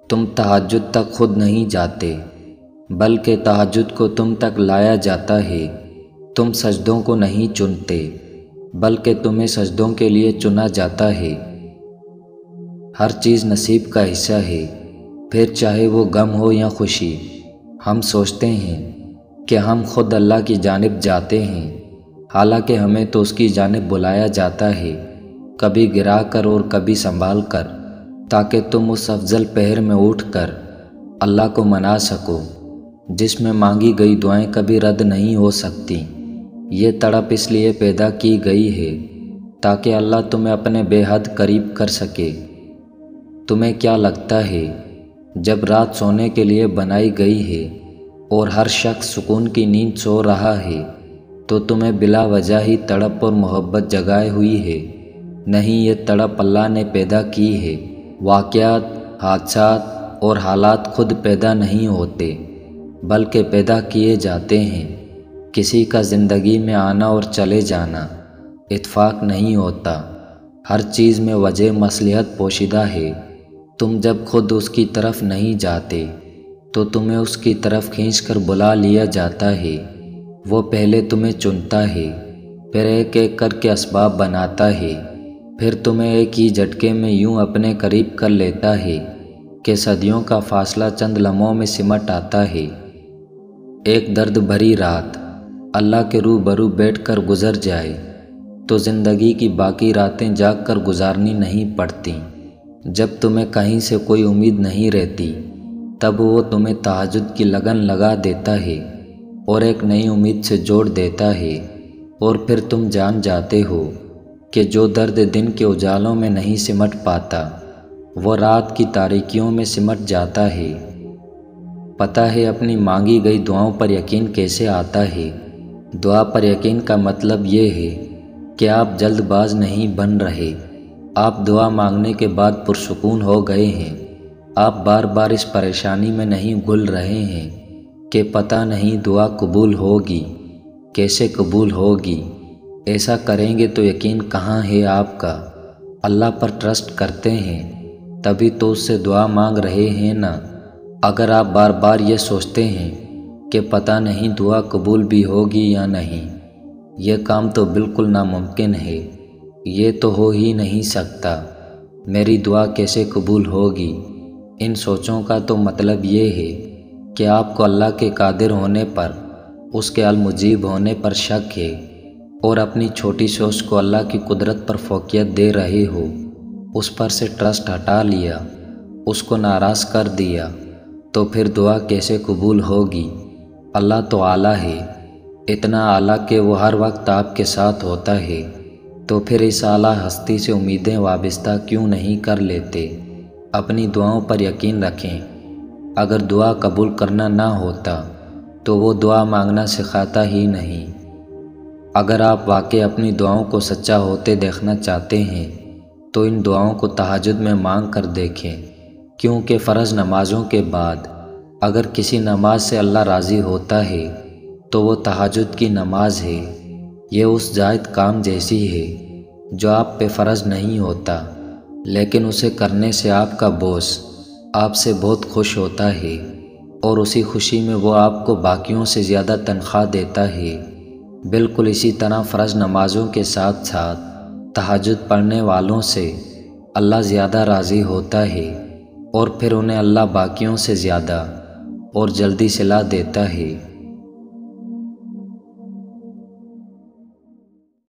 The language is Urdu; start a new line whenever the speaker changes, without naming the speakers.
تم تہجد تک خود نہیں جاتے بلکہ تہجد کو تم تک لایا جاتا ہے۔ تم سجدوں کو نہیں چنتے بلکہ تمہیں سجدوں کے لیے چنا جاتا ہے۔ ہر چیز نصیب کا حصہ ہے، پھر چاہے وہ غم ہو یا خوشی۔ ہم سوچتے ہیں کہ ہم خود اللہ کی جانب جاتے ہیں، حالانکہ ہمیں تو اس کی جانب بلایا جاتا ہے، کبھی گرا کر اور کبھی سنبھال کر، تاکہ تم اس افضل پہر میں اٹھ کر اللہ کو منا سکو جس میں مانگی گئی دعائیں کبھی رد نہیں ہو سکتی۔ یہ تڑپ اس لیے پیدا کی گئی ہے تاکہ اللہ تمہیں اپنے بے حد قریب کر سکے۔ تمہیں کیا لگتا ہے جب رات سونے کے لیے بنائی گئی ہے اور ہر شخص سکون کی نیند سو رہا ہے تو تمہیں بلا وجہ ہی تڑپ اور محبت جگائے ہوئی ہے؟ نہیں، یہ تڑپ اللہ نے پیدا کی ہے۔ واقعات، حادثات اور حالات خود پیدا نہیں ہوتے بلکہ پیدا کیے جاتے ہیں۔ کسی کا زندگی میں آنا اور چلے جانا اتفاق نہیں ہوتا، ہر چیز میں وجہ مصلحت پوشیدہ ہے۔ تم جب خود اس کی طرف نہیں جاتے تو تمہیں اس کی طرف کھینچ کر بلا لیا جاتا ہے۔ وہ پہلے تمہیں چنتا ہے، پھر ایک ایک کر کے اسباب بناتا ہے، پھر تمہیں ایک ہی جھٹکے میں یوں اپنے قریب کر لیتا ہے کہ صدیوں کا فاصلہ چند لمحوں میں سمٹ آتا ہے۔ ایک درد بھری رات اللہ کے روبرو بیٹھ کر گزر جائے تو زندگی کی باقی راتیں جاگ کر گزارنی نہیں پڑتی۔ جب تمہیں کہیں سے کوئی امید نہیں رہتی تب وہ تمہیں تہجد کی لگن لگا دیتا ہے اور ایک نئی امید سے جوڑ دیتا ہے، اور پھر تم جان جاتے ہو کہ جو درد دن کے اجالوں میں نہیں سمٹ پاتا وہ رات کی تاریکیوں میں سمٹ جاتا ہے۔ پتہ ہے اپنی مانگی گئی دعاؤں پر یقین کیسے آتا ہے؟ دعا پر یقین کا مطلب یہ ہے کہ آپ جلد باز نہیں بن رہے، آپ دعا مانگنے کے بعد پرسکون ہو گئے ہیں۔ آپ بار بار اس پریشانی میں نہیں گھل رہے ہیں کہ پتہ نہیں دعا قبول ہوگی، کیسے قبول ہوگی۔ ایسا کریں گے تو یقین کہاں ہے آپ کا؟ اللہ پر ٹرسٹ کرتے ہیں تبھی تو اس سے دعا مانگ رہے ہیں نا۔ اگر آپ بار بار یہ سوچتے ہیں کہ پتہ نہیں دعا قبول بھی ہوگی یا نہیں، یہ کام تو بالکل ناممکن ہے، یہ تو ہو ہی نہیں سکتا، میری دعا کیسے قبول ہوگی۔ ان سوچوں کا تو مطلب یہ ہے کہ آپ کو اللہ کے قادر ہونے پر، اس کے المجیب ہونے پر شک ہے، اور اپنی چھوٹی سوچ کو اللہ کی قدرت پر فوقیت دے رہے ہو۔ اس پر سے ٹرسٹ ہٹا لیا، اس کو ناراض کر دیا، تو پھر دعا کیسے قبول ہوگی؟ اللہ تو اعلیٰ ہے، اتنا اعلیٰ کہ وہ ہر وقت آپ کے ساتھ ہوتا ہے، تو پھر اس اعلیٰ ہستی سے امیدیں وابستہ کیوں نہیں کر لیتے؟ اپنی دعاؤں پر یقین رکھیں۔ اگر دعا قبول کرنا نہ ہوتا تو وہ دعا مانگنا سکھاتا ہی نہیں۔ اگر آپ واقعی اپنی دعاؤں کو سچا ہوتے دیکھنا چاہتے ہیں تو ان دعاؤں کو تہجد میں مانگ کر دیکھیں، کیونکہ فرض نمازوں کے بعد اگر کسی نماز سے اللہ راضی ہوتا ہے تو وہ تہجد کی نماز ہے۔ یہ اس زائد کام جیسی ہے جو آپ پہ فرض نہیں ہوتا، لیکن اسے کرنے سے آپ کا باس آپ سے بہت خوش ہوتا ہے، اور اسی خوشی میں وہ آپ کو باقیوں سے زیادہ تنخواہ دیتا ہے۔ بالکل اسی طرح فرض نمازوں کے ساتھ ساتھ تہجد پڑھنے والوں سے اللہ زیادہ راضی ہوتا ہے، اور پھر انہیں اللہ باقیوں سے زیادہ اور جلدی صلہ دیتا ہے۔